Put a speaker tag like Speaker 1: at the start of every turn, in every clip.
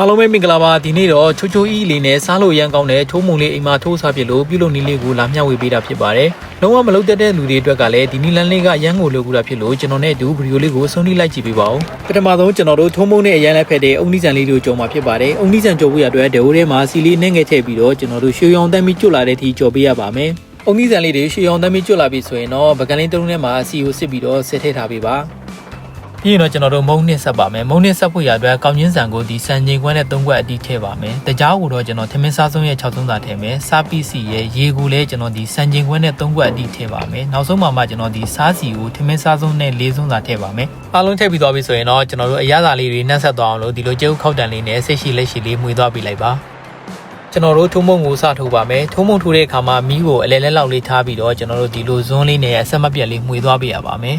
Speaker 1: အားလုံးပဲမင်္ဂလာပါဒီနေ့တော့ချိုချိုအီလေးနဲ့စားလို့ရန်ကောင်းတဲ့ထိုးမုံလေးအိမ်မှာထိုးစားပြလို့ပြုလုပ်နည်းလေးကိုလာမျှဝေပေးတာဖြစ်ပါတယ်။လုံးဝမလုပ်တတ်တဲ့လူတွေအတွက်ကလည်းဒီနီလန်းလေးကရန်ကိုလုပ်ကူတာဖြစ်လို့ကျွန်တော်နဲ့အတူဗီဒီယိုလေးကိုဆုံးဖြတ်လိုက်ကြည့်ပေးပါဦး။ပထမဆုံးကျွန်တော်တို့ထိုးမုံနဲ့အရန်လက်ဖက်တဲ့အုံနီးဆန်လေးကိုကြော်မှာဖြစ်ပါတယ်။အုံနီးဆန်ကြော်ဖို့ရအတွက်ဒိုးထဲမှာစီလေးနဲ့ငယ်ထည့်ပြီးတော့ကျွန်တော်တို့ရွှေရောင်တမ်းပြီးကျွတ်လာတဲ့အထိကြော်ပေးရပါမယ်။အုံနီးဆန်လေးတွေရွှေရောင်တမ်းပြီးကျွတ်လာပြီဆိုရင်တော့ပကံလေးတစ်လုံးထဲမှာစီကိုစစ်ပြီးတော့ဆက်ထည့်ထားပေးပါ။ပြီးရင်တော့ကျွန်တော်တို့မုံနှစ်ဆက်ပါမယ်မုံနှစ်ဆက်ဖို့ရအတွက်ကောင်းချင်းဆန်ကိုဒီစံချိန်ခွဲနဲ့3ခွက်အတိထည့်ပါမယ်တကြားကိုတော့ကျွန်တော်ထမင်းစားဆုံးရဲ့6သုံးစာထည့်မယ်စားပီစီရဲ့ရေကိုလည်းကျွန်တော်ဒီစံချိန်ခွဲနဲ့3ခွက်အတိထည့်ပါမယ်နောက်ဆုံးမှကျွန်တော်ဒီစားစီကိုထမင်းစားဆုံးနဲ့4သုံးစာထည့်ပါမယ်အားလုံးထည့်ပြီးသွားပြီဆိုရင်တော့ကျွန်တော်တို့အရသာလေးတွေနှက်ဆက်သွားအောင်လို့ဒီလိုကျုပ်ခောက်တန်လေးနဲ့ဆက်ရှိလက်ရှိလေးမှွေသွားပြလိုက်ပါကျွန်တော်တို့ထုံးမုံကိုစထိုးပါမယ်ထုံးမုံထိုးတဲ့အခါမှာမီးကိုအလဲလဲလောက်လေးထားပြီးတော့ကျွန်တော်တို့ဒီလိုဇွန်းလေးနဲ့အဆက်မပြတ်လေးမှွေသွားပြရပါမယ်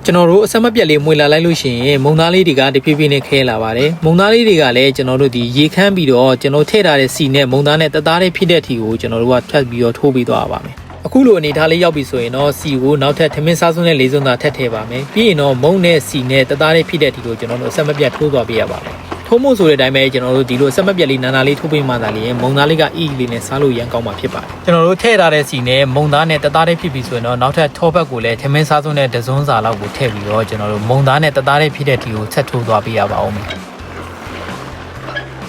Speaker 1: ကျွန်တော်တို့အဆက်မပြတ်လေးမှွေလာလိုက်လို့ရှိရင်မုံသားလေးတွေကတဖြည်းဖြည်းနဲ့ခဲလာပါတယ်မုံသားလေးတွေကလည်းကျွန်တော်တို့ဒီရေခမ်းပြီးတော့ကျွန်တော်ထည့်ထားတဲ့စီနဲ့မုံသားနဲ့တသားလေးဖြစ်တဲ့အထိကိုကျွန်တော်တို့ကထပ်ပြီးတော့ထိုးပြီးသွားပါမယ်အခုလိုအနေထားလေးရောက်ပြီဆိုရင်တော့စီကိုနောက်ထပ်ထမင်းစားစုံနဲ့လေးစုံသာထပ်ထည့်ပါမယ်ပြီးရင်တော့မုံနဲ့စီနဲ့တသားလေးဖြစ်တဲ့အထိကိုကျွန်တော်တို့အဆက်မပြတ်ထိုးသွားပေးရပါမယ်ထိုးမို့ဆိုတဲ့အတိုင်းပဲကျွန်တော်တို့ဒီလိုအဆက်မပြတ်လေးနာနာလေးထိုးပေးမှသာလေမုံသားလေးကအီးလေးနဲ့စားလို့ရန်ကောင်းမှာဖြစ်ပါတယ်ကျွန်တော်တို့ထည့်ထားတဲ့စီနဲ့မုံသားနဲ့တသားလေးဖြစ်ပြီဆိုရင်တော့နောက်ထပ်ထောပတ်ကိုလည်းထမင်းစားစုံနဲ့တစုံစာလောက်ကိုထည့်ပြီးတော့ကျွန်တော်တို့မုံသားနဲ့တသားလေးဖြစ်တဲ့အထိကိုဆက်ထိုးသွားပေးရပါဦးမယ်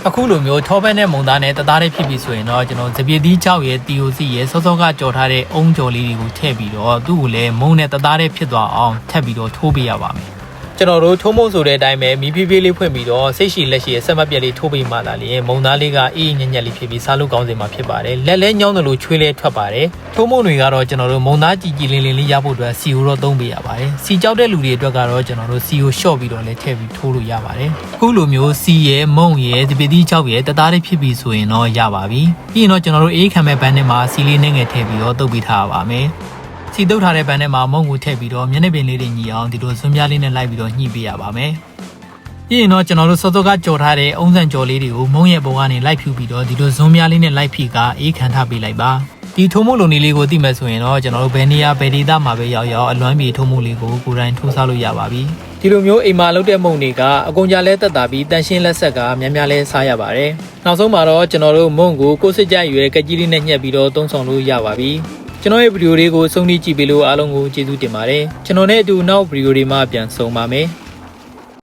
Speaker 1: အခုလိုမျိုးထောပတ်နဲ့မုံသားနဲ့တသားလေးဖြစ်ပြီဆိုရင်တော့ကျွန်တော်စပီတီး6ရဲ့တီယိုစီရဲ့စောစောကကြော်ထားတဲ့အုံကြော်လေးတွေကိုထည့်ပြီးတော့သူ့ကိုလည်းမုံနဲ့တသားလေးဖြစ်သွားအောင်ထပ်ပြီးတော့ထိုးပေးရပါမယ်ကျွန်တော်တို့ထုံးမုံဆိုတဲ့အတိုင်းပဲမီးဖြည်းဖြည်းလေးဖွင့်ပြီးတော့စိတ်ရှိလက်ရှိရဲ့ဆက်မပြတ်လေးထိုးပေးမှလာလေမုံသားလေးကအေးညံ့ညက်လေးဖြစ်ပြီးစားလို့ကောင်းစင်မှာဖြစ်ပါတယ်လက်လဲညောင်းတယ်လို့ချွေးလဲထွက်ပါတယ်ထုံးမုံတွေကတော့ကျွန်တော်တို့မုံသားကြည်ကြည်လင်းလင်းလေးရဖို့အတွက်စီကိုတော့သုံးပေးရပါတယ်စီကြောက်တဲ့လူတွေအတွက်ကတော့ကျွန်တော်တို့စီကိုရှော့ပြီးတော့လည်းထည့်ပြီးထိုးလို့ရပါတယ်အခုလိုမျိုးစီရဲ့မုံရဲ့ဒီပတိ6ရဲ့တသားလေးဖြစ်ပြီးဆိုရင်တော့ရပါပြီပြီးရင်တော့ကျွန်တော်တို့အေးခံမဲ့ဘန်းထဲမှာစီလေးနဲ့ငယ်ထည့်ပြီးတော့တုပ်ပေးထားပါမယ်စီတုပ်ထားတဲ့ဘန်းထဲမှာမုံကိုထည့်ပြီးတော့မျက်နှာပြင်လေးတွေညီအောင်ဒီလိုစွန်းပြားလေးနဲ့လိုက်ပြီးတော့ညှိပေးရပါမယ်။ပြီးရင်တော့ကျွန်တော်တို့စောစောကကြော်ထားတဲ့အုံးဆန်ကြော်လေးတွေကိုမုံရဲ့ပုံကနေလိုက်ဖြူပြီးတော့ဒီလိုစွန်းပြားလေးနဲ့လိုက်ဖိကအေးခံထားပေးလိုက်ပါ။ဒီထုံးမုံလိုနေလေးကိုသိမယ်ဆိုရင်တော့ကျွန်တော်တို့ဘယ်နေရာဘယ်ဒေသမှာပဲရောက်ရောက်အလွမ်းပြေထုံးမုံလေးကိုကိုယ်တိုင်ထိုးစားလို့ရပါပြီ။ဒီလိုမျိုးအိမ်မှာလုပ်တဲ့မုံတွေကအကုန်ကြလဲတက်တာပြီးတန်ရှင်းလက်ဆက်ကများများလဲစားရပါတယ်။နောက်ဆုံးမှာတော့ကျွန်တော်တို့မုံကိုကိုယ်စစ်ကြရွယ်ကကြီးလေးနဲ့ညှက်ပြီးတော့သုံးဆောင်လို့ရပါပြီ။ကျွန်တော်ရဲ့ဗီဒီယိုလေးကိုဆုံးဖြတ်ကြည့်ပေးလို့အားလုံးကိုကျေးဇူးတင်ပါတယ်ကျွန်တော်နဲ့အတူနောက်ဗီဒီယိုတွေမှာပြန်ဆုံပါမယ်